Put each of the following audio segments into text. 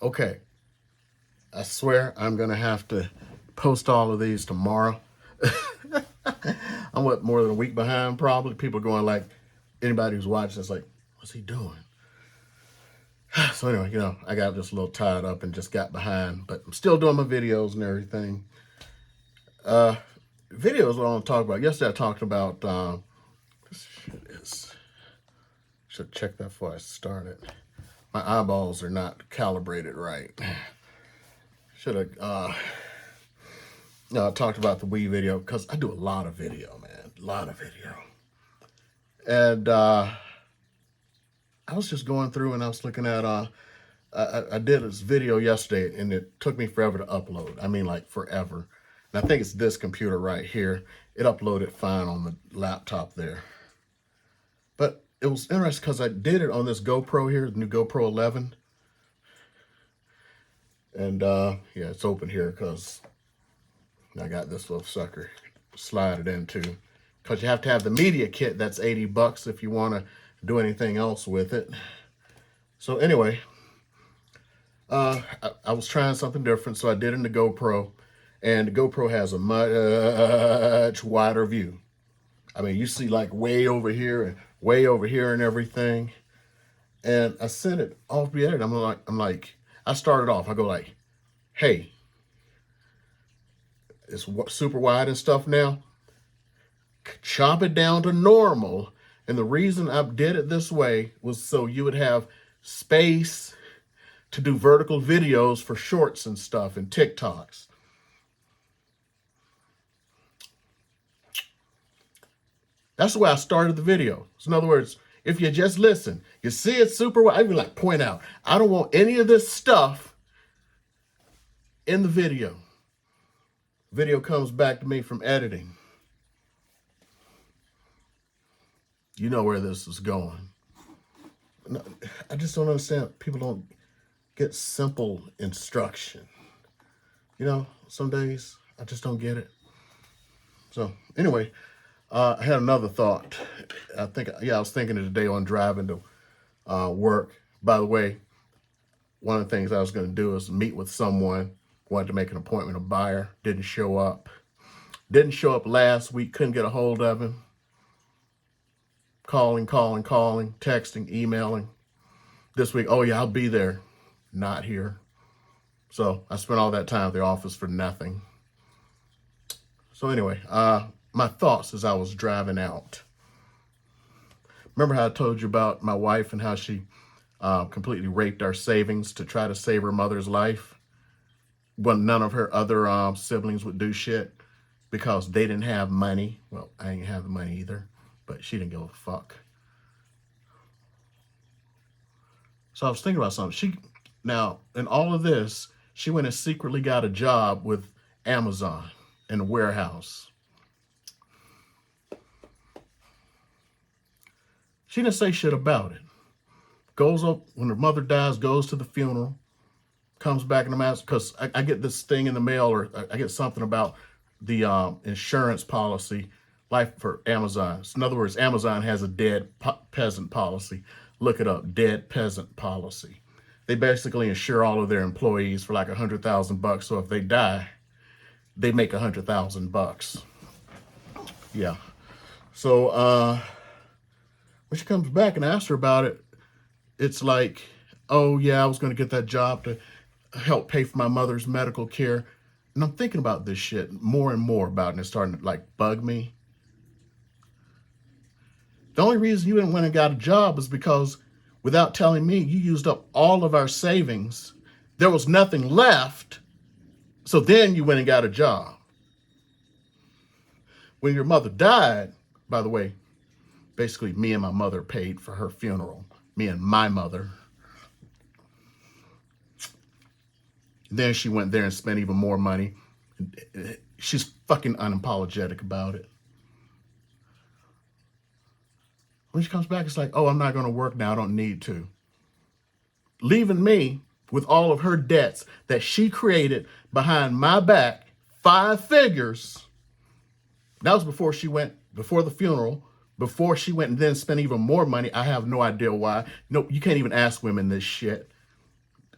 Okay, I swear I'm going to have to post all of these tomorrow. I'm more than a week behind probably. People going like, anybody who's watching is like, what's he doing? So anyway, I got just a little tied up and just got behind, but I'm still doing my videos and everything. Videos what I want to talk about. Yesterday I talked about, this shit is, should check that before I started. My eyeballs are not calibrated right. Should have, I talked about the Wii video because I do a lot of video, man. A lot of video. And I was just going through and I was looking at, I did this video yesterday and it took me forever to upload. I mean, like forever. And I think it's this computer right here. It uploaded fine on the laptop there. But it was interesting because I did it on this GoPro here, the new GoPro 11. And yeah, it's open here because I got this little sucker slide it into. Because you have to have the media kit. That's $80 if you want to do anything else with it. So anyway, I was trying something different. So I did it in the GoPro. And the GoPro has a much wider view. I mean, you see like way over here and everything. And I sent it off the edit. I'm like, I started off. I go like, hey, it's super wide and stuff now. Chop it down to normal. And the reason I did it this way was so you would have space to do vertical videos for shorts and stuff and TikToks. That's the way I started the video. So in other words, if you just listen, you see it super wide. I even like point out, I don't want any of this stuff in the video. Video comes back to me from editing. You know where this is going. No, I just don't understand. People don't get simple instruction. Some days I just don't get it. So anyway, I had another thought. I was thinking it today on driving to work. By the way, one of the things I was going to do is meet with someone. Wanted to make an appointment, a buyer. Didn't show up. Didn't show up last week. Couldn't get a hold of him. Calling, texting, emailing. This week, oh yeah, I'll be there. Not here. So I spent all that time at the office for nothing. So anyway, my thoughts as I was driving out. Remember how I told you about my wife and how she completely raped our savings to try to save her mother's life? When none of her other siblings would do shit because they didn't have money. Well, I didn't have the money either, but she didn't give a fuck. So I was thinking about something. Now, in all of this, she went and secretly got a job with Amazon in a warehouse. She didn't say shit about it. Goes up, when her mother dies, goes to the funeral, comes back in the mask, because I get this thing in the mail, or I get something about the insurance policy, life for Amazon. So in other words, Amazon has a dead peasant policy. Look it up, dead peasant policy. They basically insure all of their employees for like $100,000. So if they die, they make $100,000. Yeah. So when she comes back and asks her about it, it's like, oh yeah, I was going to get that job to help pay for my mother's medical care. And I'm thinking about this shit more and more about it, and it's starting to like bug me. The only reason you went and got a job is because without telling me, you used up all of our savings. There was nothing left. So then you went and got a job. When your mother died, by the way, basically me and my mother paid for her funeral. Me and my mother. Then she went there and spent even more money. She's fucking unapologetic about it. When she comes back, it's like, oh, I'm not going to work now. I don't need to. Leaving me with all of her debts that she created behind my back, 5 figures. That was before she went, before the funeral, before she went and then spent even more money. I have no idea why. No, you can't even ask women this shit.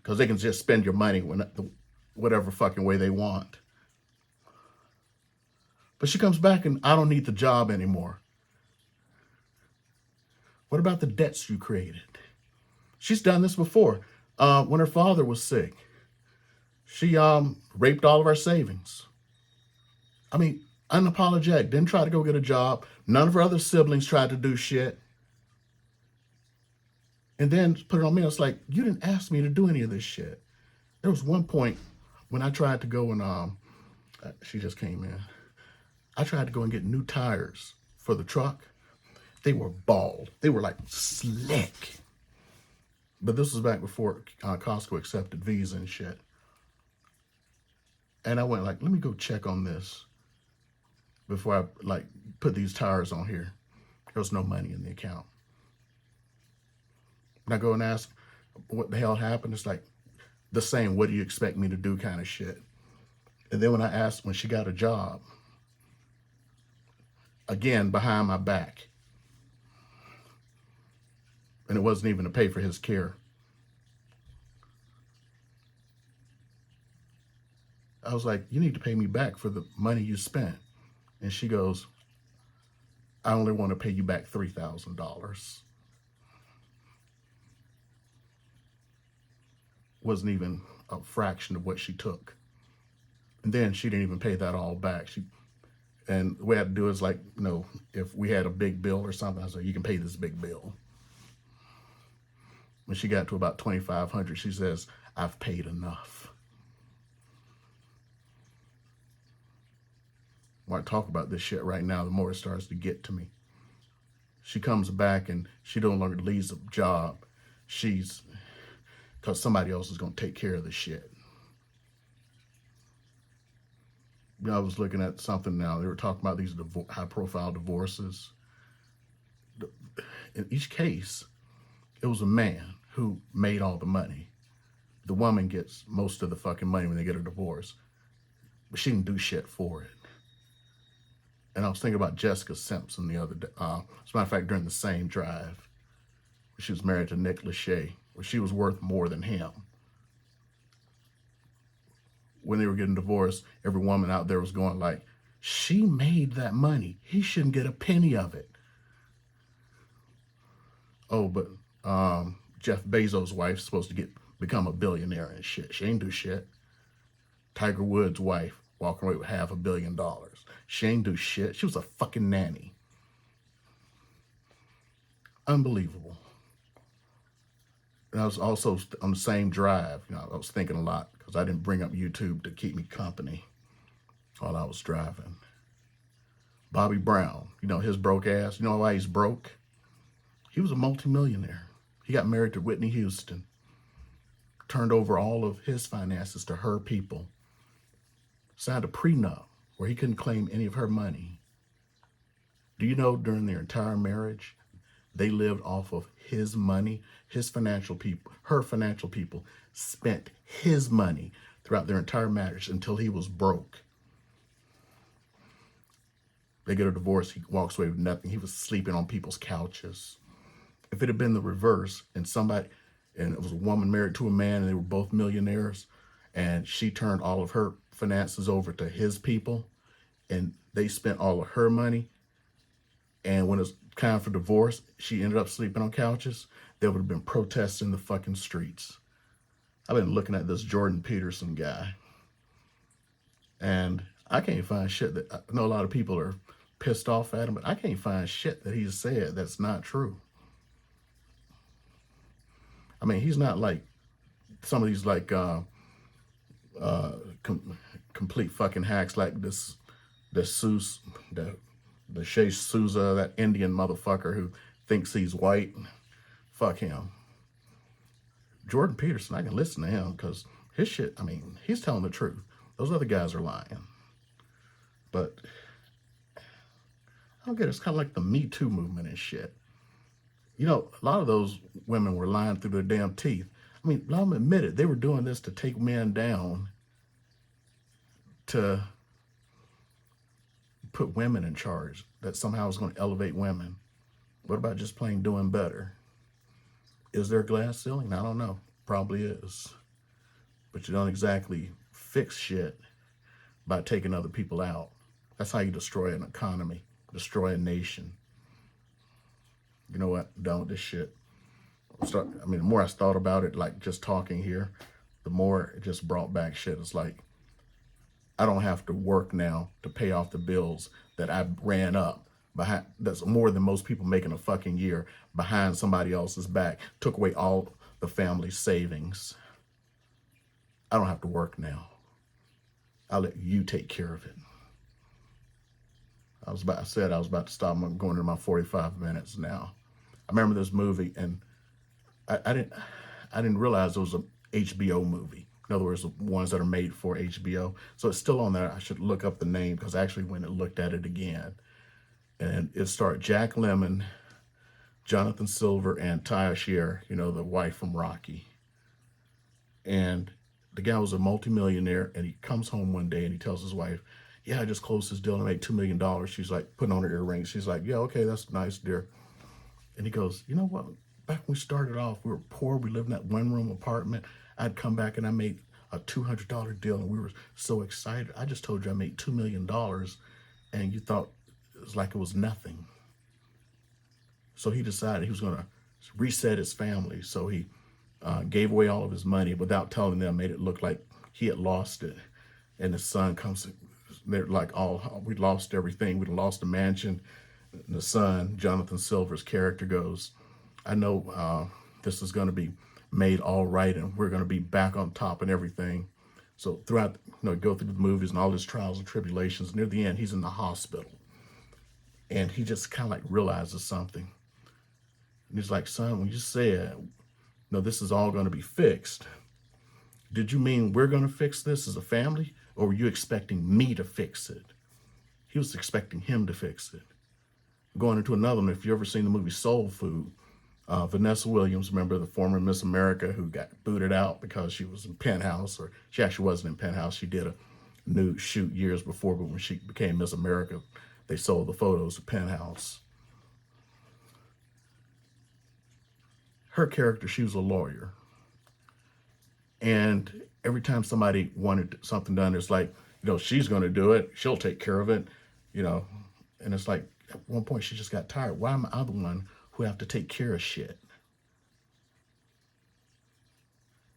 because they can just spend your money whatever fucking way they want. But she comes back and I don't need the job anymore. What about the debts you created? She's done this before. When her father was sick, she raped all of our savings. I mean, unapologetic. Didn't try to go get a job. None of her other siblings tried to do shit. And then put it on me. I was like, you didn't ask me to do any of this shit. There was one point when I tried to go and she just came in. I tried to go and get new tires for the truck. They were bald. They were like slick. But this was back before Costco accepted Visa and shit. And I went like, let me go check on this before I like put these tires on here. There was no money in the account. And I go and ask what the hell happened. It's like the same, what do you expect me to do kind of shit. And then when I asked when she got a job, again, behind my back. And it wasn't even to pay for his care. I was like, you need to pay me back for the money you spent. And she goes, I only want to pay you back $3,000. Wasn't even a fraction of what she took. And then she didn't even pay that all back. And the way I had to do it is like, you know, if we had a big bill or something, I was like, you can pay this big bill. When she got to about $2,500, she says, I've paid enough. When I talk about this shit right now, the more it starts to get to me. She comes back and she no longer leaves a job. Because somebody else is going to take care of the shit. You know, I was looking at something now. They were talking about these high-profile divorces. In each case, it was a man who made all the money. The woman gets most of the fucking money when they get a divorce. But she didn't do shit for it. And I was thinking about Jessica Simpson the other day. As a matter of fact, during the same drive, she was married to Nick Lachey, where she was worth more than him. When they were getting divorced, every woman out there was going like, she made that money. He shouldn't get a penny of it. Oh, but Jeff Bezos' wife's supposed to become a billionaire and shit. She ain't do shit. Tiger Woods' wife walking away with $500 million. She ain't do shit. She was a fucking nanny. Unbelievable. And I was also on the same drive. You know, I was thinking a lot because I didn't bring up YouTube to keep me company while I was driving. Bobby Brown, you know, his broke ass. You know why he's broke? He was a multimillionaire. He got married to Whitney Houston. Turned over all of his finances to her people. Signed a prenup where he couldn't claim any of her money. Do you know during their entire marriage, they lived off of his money? His financial people, her financial people spent his money throughout their entire marriage until he was broke. They get a divorce, he walks away with nothing. He was sleeping on people's couches. If it had been the reverse and it was a woman married to a man and they were both millionaires and she turned all of her finances over to his people and they spent all of her money, and when it's time for divorce, she ended up sleeping on couches, there would have been protests in the fucking streets. I've been looking at this Jordan Peterson guy, and I can't find shit that, I know a lot of people are pissed off at him, but I can't find shit that he's said that's not true. I mean, he's not like some of these like complete fucking hacks like this Seuss, the Shay Souza, that Indian motherfucker who thinks he's white. Fuck him. Jordan Peterson, I can listen to him because his shit, I mean, he's telling the truth. Those other guys are lying. But I don't get it. It's kind of like the Me Too movement and shit. You know, a lot of those women were lying through their damn teeth. I mean, let them admit it. They were doing this to take men down, to put women in charge, that somehow is going to elevate women. What about just plain doing better? Is there a glass ceiling? I don't know. Probably is. but you don't exactly fix shit by taking other people out. That's how you destroy an economy, destroy a nation. You know what? I'm done with this shit. The more I thought about it, like just talking here, the more it just brought back shit. It's like, I don't have to work now to pay off the bills that I ran up behind. That's more than most people make in a fucking year behind somebody else's back. Took away all the family's savings. I don't have to work now. I'll let you take care of it. I was about to stop. I'm going into my 45 minutes now. I remember this movie, and I didn't realize it was an HBO movie. In other words, the ones that are made for HBO. So it's still on there. I should look up the name because I actually went and looked at it again. And it starred Jack Lemmon, Jonathan Silver, and Taya Shear, the wife from Rocky. And the guy was a multimillionaire, and he comes home one day and he tells his wife, yeah, I just closed this deal and I made $2 million. She's like putting on her earrings. She's like, yeah, okay, that's nice, dear. And he goes, you know what? Back when we started off, we were poor. We lived in that one-room apartment. I'd come back and I made a $200 deal, and we were so excited. I just told you I made $2 million, and you thought it was like it was nothing. So he decided he was going to reset his family. So he gave away all of his money without telling them, made it look like he had lost it. And the son comes, they're like, we lost everything. We lost the mansion. And the son, Jonathan Silver's character, goes, I know this is going to be made all right, and we're going to be back on top and everything. So throughout, go through the movies and all his trials and tribulations, near the end, he's in the hospital. And he just kind of like realizes something. And he's like, son, when you said, this is all going to be fixed, did you mean we're going to fix this as a family, or were you expecting me to fix it? He was expecting him to fix it. Going into another one, if you've ever seen the movie Soul Food, Vanessa Williams, remember the former Miss America who got booted out because she was in Penthouse, or she actually wasn't in Penthouse. She did a nude shoot years before, but when she became Miss America, they sold the photos to Penthouse. Her character, she was a lawyer. And every time somebody wanted something done, it's like, she's going to do it. She'll take care of it, And it's like, at one point, she just got tired. Why am I the one who have to take care of shit?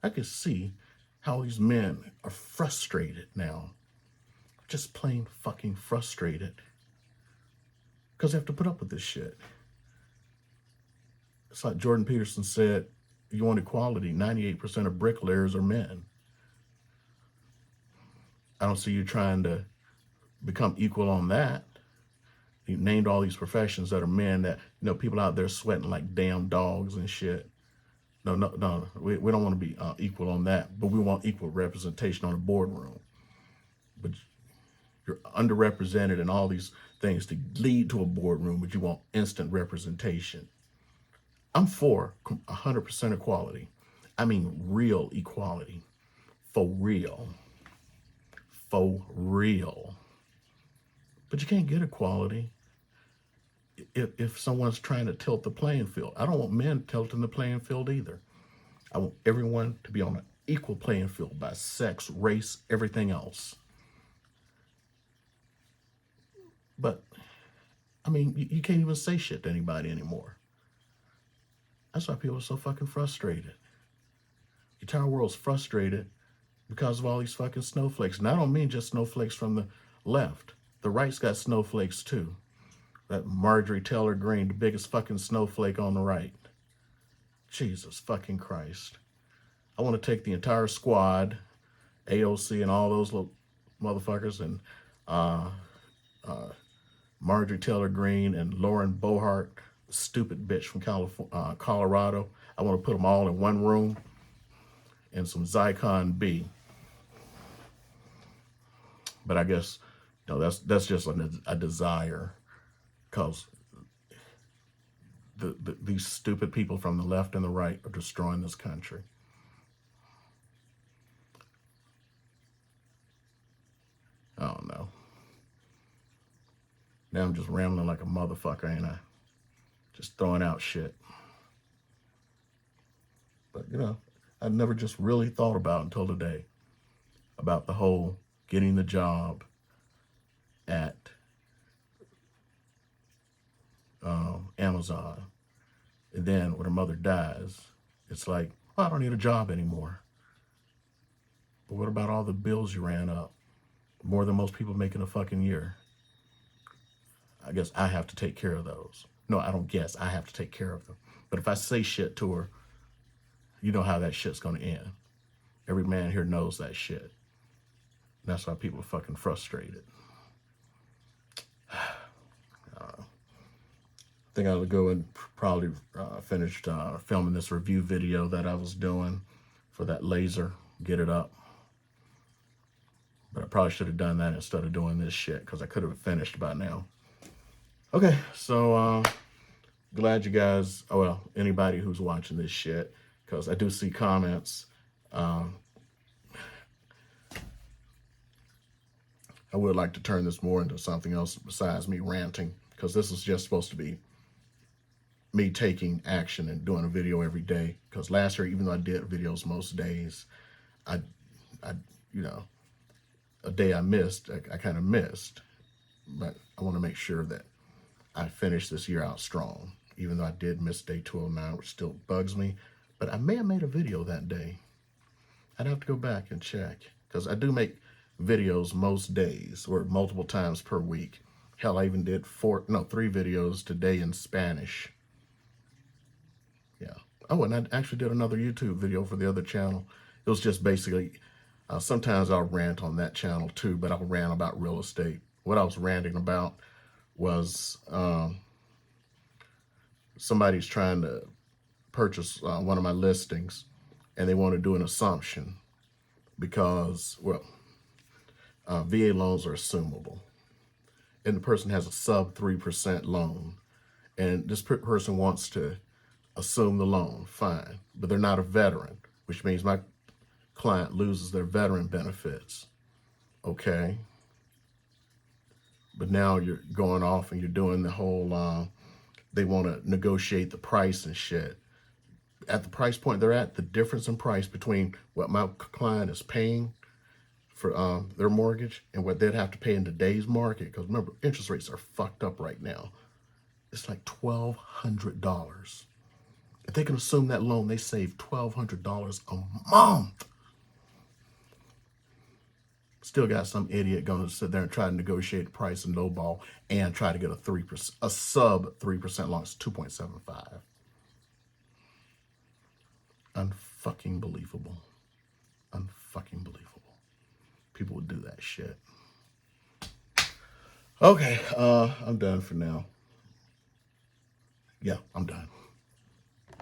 I could see how these men are frustrated now. Just plain fucking frustrated. Because they have to put up with this shit. It's like Jordan Peterson said, you want equality, 98% of bricklayers are men. I don't see you trying to become equal on that. He named all these professions that are men that, people out there sweating like damn dogs and shit. No. We don't want to be equal on that, but we want equal representation on the boardroom. But you're underrepresented in all these things to lead to a boardroom, but you want instant representation. I'm for 100% equality. I mean real equality. For real. For real. But you can't get equality if someone's trying to tilt the playing field. I don't want men tilting the playing field either. I want everyone to be on an equal playing field by sex, race, everything else. But, you can't even say shit to anybody anymore. That's why people are so fucking frustrated. The entire world's frustrated because of all these fucking snowflakes. And I don't mean just snowflakes from the left. The right's got snowflakes too. That Marjorie Taylor Greene, the biggest fucking snowflake on the right. Jesus fucking Christ. I want to take the entire squad, AOC and all those little motherfuckers, and Marjorie Taylor Greene and Lauren Boebert, stupid bitch from Colorado. I want to put them all in one room and some Zyklon B. But I guess, that's just a desire. Because these stupid people from the left and the right are destroying this country. I don't know. Now I'm just rambling like a motherfucker, ain't I? Just throwing out shit. But, I never just really thought about until today, about the whole getting the job at Amazon. And then when her mother dies, it's like, oh, I don't need a job anymore. But what about all the bills you ran up? More than most people make in a fucking year. I guess I have to take care of those. No, I don't guess. I have to take care of them. But if I say shit to her, you know how that shit's going to end. Every man here knows that shit. And that's why people are fucking frustrated. I think I'll go and probably finish filming this review video that I was doing for that laser. Get it up. But I probably should have done that instead of doing this shit, because I could have finished by now. Okay, so glad you guys, oh well, anybody who's watching this shit, because I do see comments. I would like to turn this more into something else besides me ranting, because this is just supposed to be me taking action and doing a video every day. Because last year, even though I did videos most days, I you know, a day I missed, I kind of missed. But I want to make sure that I finish this year out strong. Even though I did miss day 209, which still bugs me. But I may have made a video that day. I'd have to go back and check, because I do make videos most days, or multiple times per week. Hell, I even did 3 videos today in Spanish. Yeah. Oh, and I actually did another YouTube video for the other channel. It was just basically, sometimes I'll rant on that channel too, but I'll rant about real estate. What I was ranting about was somebody's trying to purchase one of my listings, and they want to do an assumption because, well, VA loans are assumable, and the person has a sub 3% loan, and this person wants to assume the loan. Fine, but they're not a veteran, which means my client loses their veteran benefits. Okay, but now you're going off and you're doing the whole they want to negotiate the price and shit. At the price point they're at, the difference in price between what my client is paying for their mortgage and what they'd have to pay in today's market, because remember, interest rates are fucked up right now. It's like $1,200. If they can assume that loan, they save $1,200 a month. Still got some idiot going to sit there and try to negotiate the price and lowball and try to get a sub 3% loan. It's 2.75. Unfucking believable. Unfucking believable. People would do that shit. Okay, I'm done for now. Yeah, I'm done.